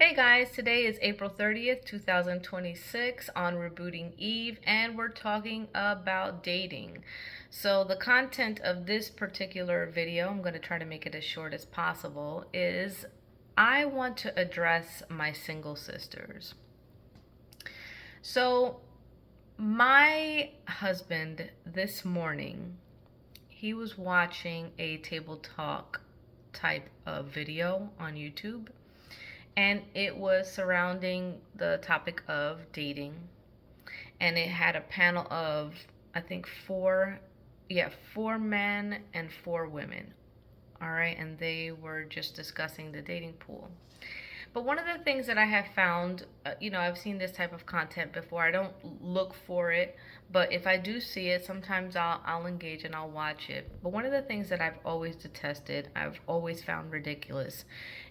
Hey guys, today is April 30th, 2026 on Rebooting Eve, and we're talking about dating. So, the content of this particular video, I'm going to try to make it as short as possible, is I want to address my single sisters. So, my husband this morning, he was watching a table talk type of video on YouTube, and it was surrounding the topic of dating, and it had a panel of, I think, four men and four women. All right, and they were just discussing the dating pool. But one of the things that I have found, I've seen this type of content before. I don't look for it, but if I do see it, sometimes I'll engage and I'll watch it. But one of the things that I've always detested, I've always found ridiculous,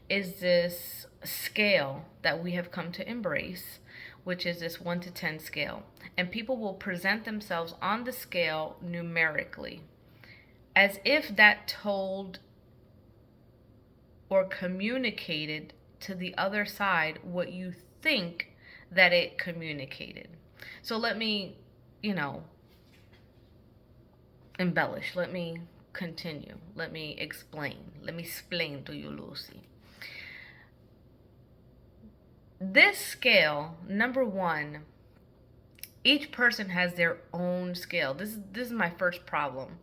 is this scale that we have come to embrace, which is this 1 to 10 scale. And people will present themselves on the scale numerically, as if that told or communicated to the other side what you think that it communicated. So let me, embellish. Let me continue. Let me explain. Let me explain to you, Lucy. This scale, number one, each person has their own scale. This is my first problem.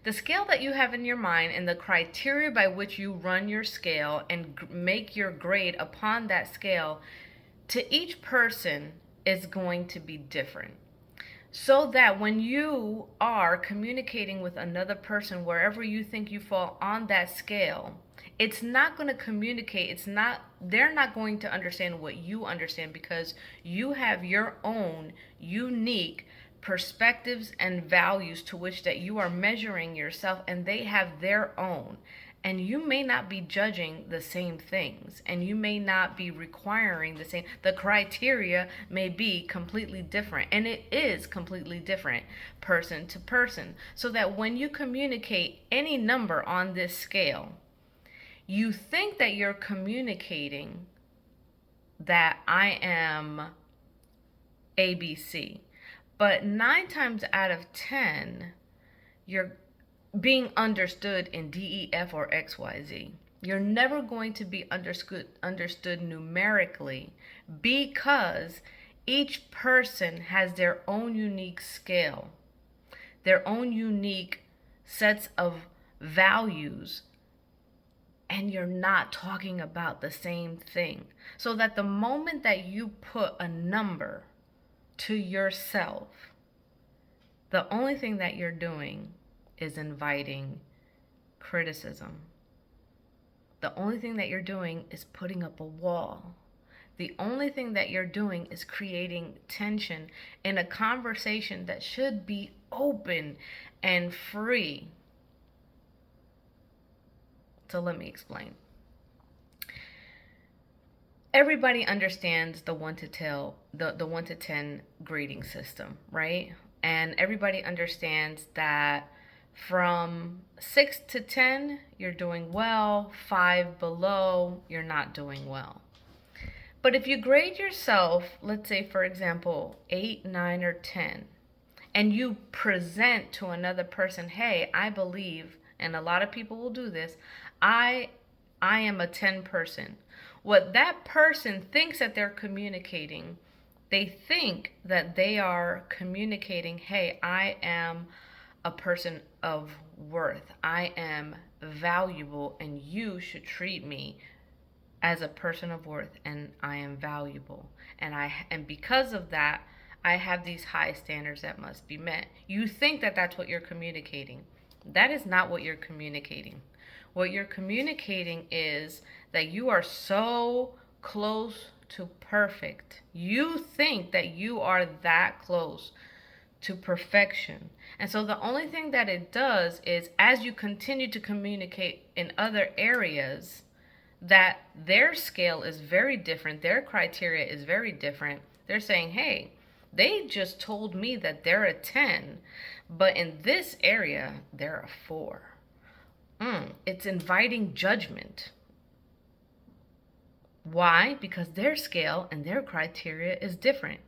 The scale that you have in your mind and the criteria by which you run your scale and make your grade upon that scale, to each person is going to be different. So that when you are communicating with another person, wherever you think you fall on that scale, it's not going to communicate. They're not going to understand what you understand, because you have your own unique perspectives and values to which that you are measuring yourself, and they have their own. And you may not be judging the same things, and you may not be requiring the same. The criteria may be completely different, and it is completely different person to person. So that when you communicate any number on this scale, you think that you're communicating that I am ABC. But 9 times out of 10, you're being understood in D, E, F, or X, Y, Z. You're never going to be understood numerically, because each person has their own unique scale, their own unique sets of values, and you're not talking about the same thing. So that the moment that you put a number to yourself, the only thing that you're doing is inviting criticism. The only thing that you're doing is putting up a wall. The only thing that you're doing is creating tension in a conversation that should be open and free. So let me explain. Everybody understands the 1 to 10 grading system, right? And everybody understands that from 6 to 10, you're doing well. 5 below, you're not doing well. But if you grade yourself, let's say, for example, 8, 9, or 10, and you present to another person, hey, I believe, and a lot of people will do this, I am a 10 person. What that person thinks that they're communicating, they think that they are communicating, hey, I am a person of worth. I am valuable, and you should treat me as a person of worth, and I am valuable. And because of that, I have these high standards that must be met. You think that that's what you're communicating. That is not what you're communicating. What you're communicating is that you are so close to perfect. You think that you are that close to perfection. And so the only thing that it does is, as you continue to communicate in other areas, that their scale is very different, their criteria is very different. They're saying, hey, they just told me that they're a 10, but in this area, they're a 4. It's inviting judgment. Why? Because their scale and their criteria is different.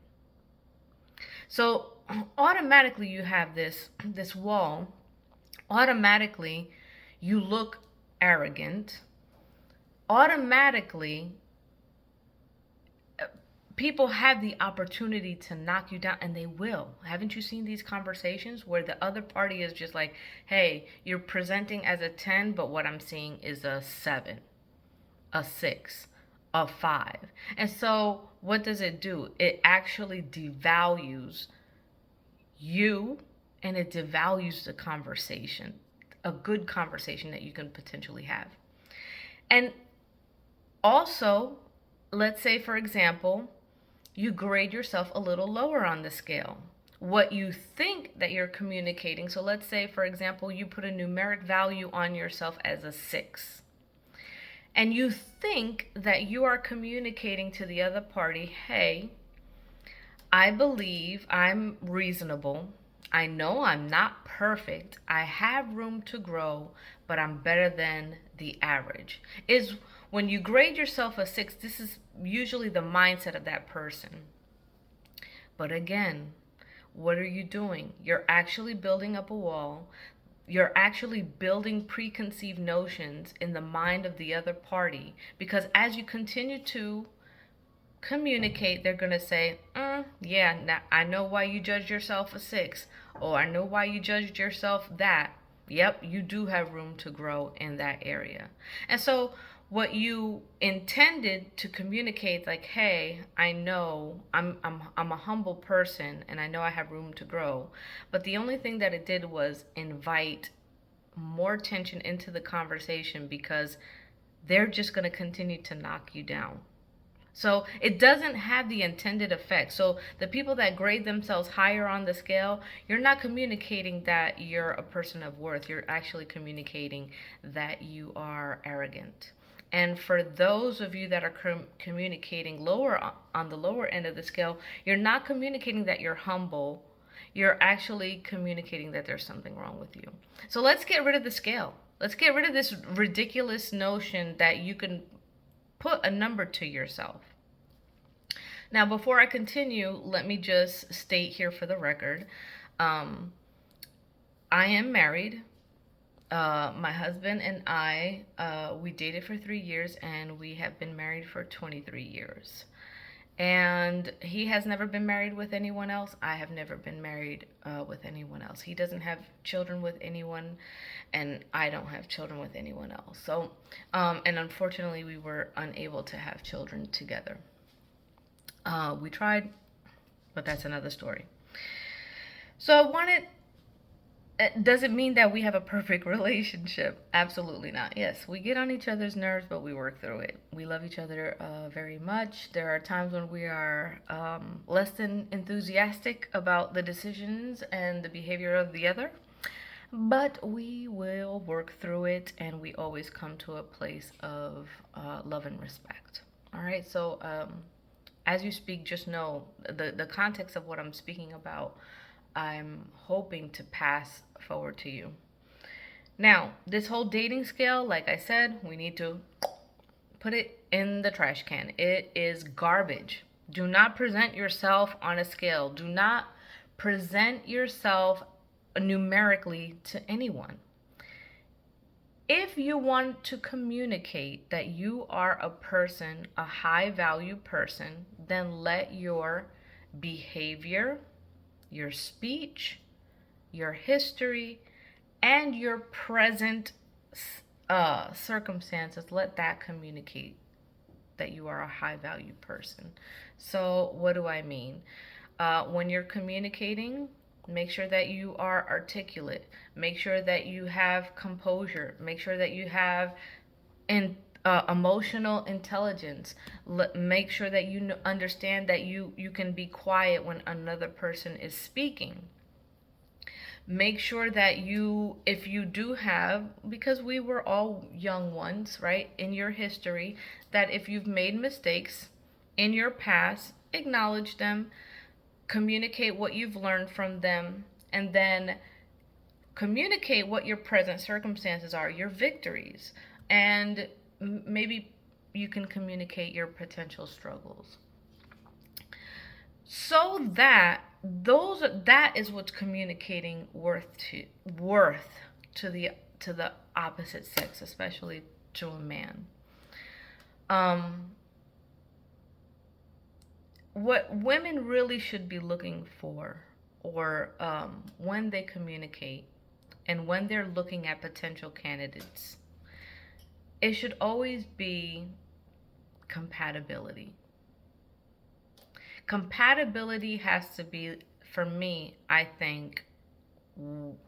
So automatically you have this wall. Automatically you look arrogant. Automatically people have the opportunity to knock you down, and they will. Haven't you seen these conversations where the other party is just like, hey, you're presenting as a 10, but what I'm seeing is a 7, a 6, a 5. And so what does it do? It actually devalues you, and it devalues the conversation, a good conversation that you can potentially have. And also, let's say, for example, you grade yourself a little lower on the scale. What you think that you're communicating. So let's say, for example, you put a numeric value on yourself as a 6. And you think that you are communicating to the other party, hey, I believe I'm reasonable. I know I'm not perfect. I have room to grow, but I'm better than the average. Is when you grade yourself a 6, this is usually the mindset of that person. But again, what are you doing? You're actually building up a wall. You're actually building preconceived notions in the mind of the other party, because as you continue to communicate, they're going to say, yeah, now I know why you judged yourself a 6, or I know why you judged yourself that. Yep, you do have room to grow in that area. And so what you intended to communicate, like, hey, I know I'm a humble person and I know I have room to grow, but the only thing that it did was invite more tension into the conversation, because they're just going to continue to knock you down. So it doesn't have the intended effect. So the people that grade themselves higher on the scale, you're not communicating that you're a person of worth. You're actually communicating that you are arrogant. And for those of you that are communicating lower on the lower end of the scale, you're not communicating that you're humble. You're actually communicating that there's something wrong with you. So let's get rid of the scale. Let's get rid of this ridiculous notion that you can put a number to yourself. Now, before I continue, let me just state here for the record, I am married. My husband and I, we dated for 3 years, and we have been married for 23 years. And he has never been married with anyone else. I have never been married with anyone else. He doesn't have children with anyone, and I don't have children with anyone else. So, and unfortunately, we were unable to have children together. We tried, but that's another story. So I wanted, does it mean that we have a perfect relationship? Absolutely not. Yes, we get on each other's nerves, but we work through it. We love each other very much. There are times when we are less than enthusiastic about the decisions and the behavior of the other, but we will work through it, and we always come to a place of love and respect. All right, so as you speak, just know the context of what I'm speaking about, I'm hoping to pass forward to you. Now, this whole dating scale, like I said, we need to put it in the trash can. It is garbage. Do not present yourself on a scale. Do not present yourself numerically to anyone. If you want to communicate that you are a person, a high value person, then let your behavior, your speech, your history, and your present circumstances, let that communicate that you are a high value person. So what do I mean? When you're communicating, make sure that you are articulate. Make sure that you have composure. Make sure that you have emotional intelligence. Make sure that you understand that you can be quiet when another person is speaking. Make sure that you, if you do have, because we were all young ones, right, in your history, that if you've made mistakes in your past, acknowledge them, communicate what you've learned from them, and then communicate what your present circumstances are, your victories, and maybe, you can communicate your potential struggles. So that is what's communicating worth to the opposite sex, especially to a man. What women really should be looking for, or when they communicate and when they're looking at potential candidates, it should always be compatibility. Compatibility has to be, for me, I think,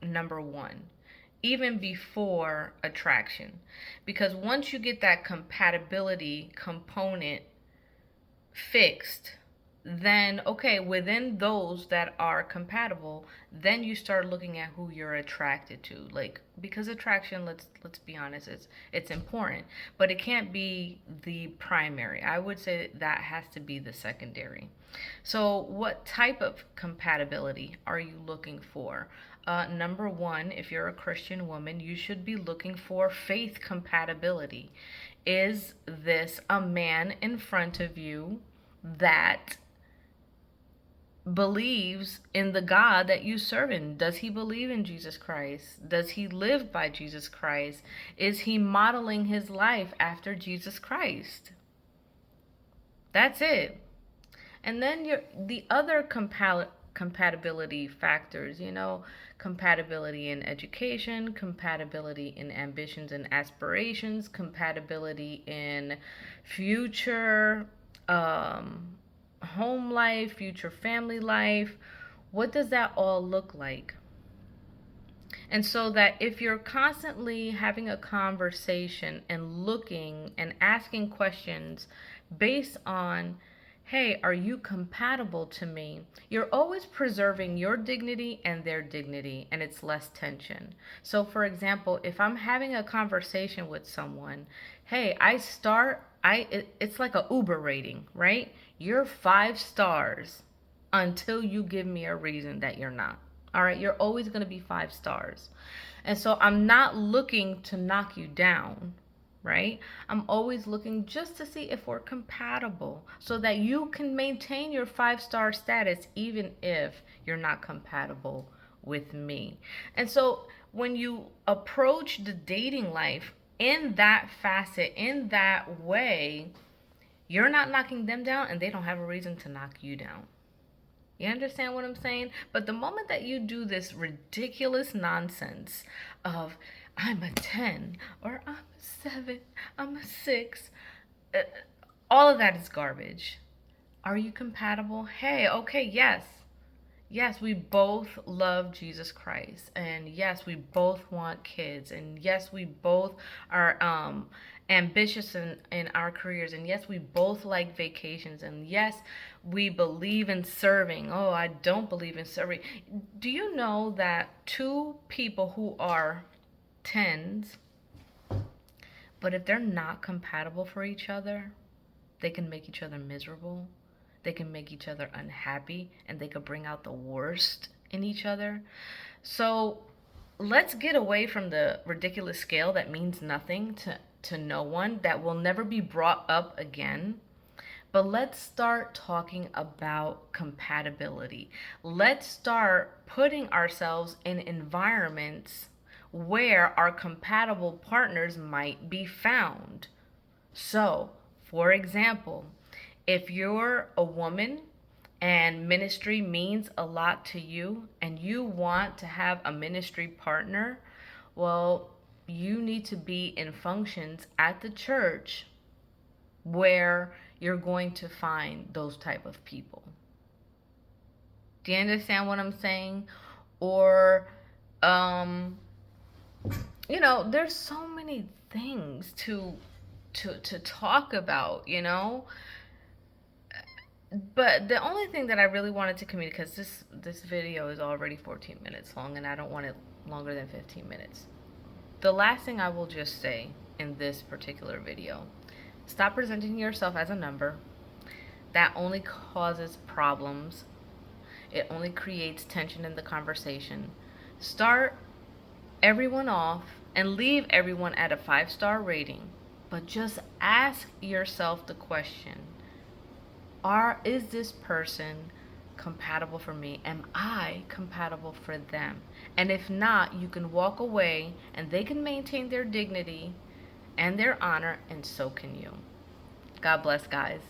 number one, even before attraction. Because once you get that compatibility component fixed, then okay, within those that are compatible, then you start looking at who you're attracted to. Like, because attraction, let's be honest, it's important, but it can't be the primary. I would say that has to be the secondary. So what type of compatibility are you looking for? Number one, if you're a Christian woman, you should be looking for faith compatibility. Is this a man in front of you that believes in the God that you serve in? Does he believe in Jesus Christ? Does he live by Jesus Christ? Is he modeling his life after Jesus Christ? That's it. And then the other compatibility factors, compatibility in education, compatibility in ambitions and aspirations, compatibility in future home life, future family life. What does that all look like? And so that if you're constantly having a conversation and looking and asking questions based on, hey, are you compatible to me? You're always preserving your dignity and their dignity, and it's less tension. So, for example, if I'm having a conversation with someone, hey, it's like a Uber rating, right? You're 5 stars until you give me a reason that you're not. All right, you're always going to be 5 stars. And so I'm not looking to knock you down, right? I'm always looking just to see if we're compatible so that you can maintain your 5-star status even if you're not compatible with me. And so when you approach the dating life in that facet, in that way, you're not knocking them down and they don't have a reason to knock you down. You understand what I'm saying? But the moment that you do this ridiculous nonsense of, I'm a 10 or I'm a 7, I'm a 6, all of that is garbage. Are you compatible? Hey, okay, yes. Yes, we both love Jesus Christ. And yes, we both want kids. And yes, we both are ambitious in our careers. And yes, we both like vacations. And yes, we believe in serving. Oh, I don't believe in serving. Do you know that 2 people who are 10s, but if they're not compatible for each other, they can make each other miserable? They can make each other unhappy, and they could bring out the worst in each other. So let's get away from the ridiculous scale that means nothing to no one, that will never be brought up again. But let's start talking about compatibility. Let's start putting ourselves in environments where our compatible partners might be found. So, for example, if you're a woman and ministry means a lot to you and you want to have a ministry partner, well, you need to be in functions at the church where you're going to find those type of people. Do you understand what I'm saying? Or, there's so many things to talk about, But the only thing that I really wanted to communicate, because this video is already 14 minutes long and I don't want it longer than 15 minutes. The last thing I will just say in this particular video, stop presenting yourself as a number. That only causes problems. It only creates tension in the conversation. Start everyone off and leave everyone at a 5-star rating. But just ask yourself the question, is this person compatible for me? Am I compatible for them? And if not, you can walk away and they can maintain their dignity and their honor, and so can you. God bless, guys.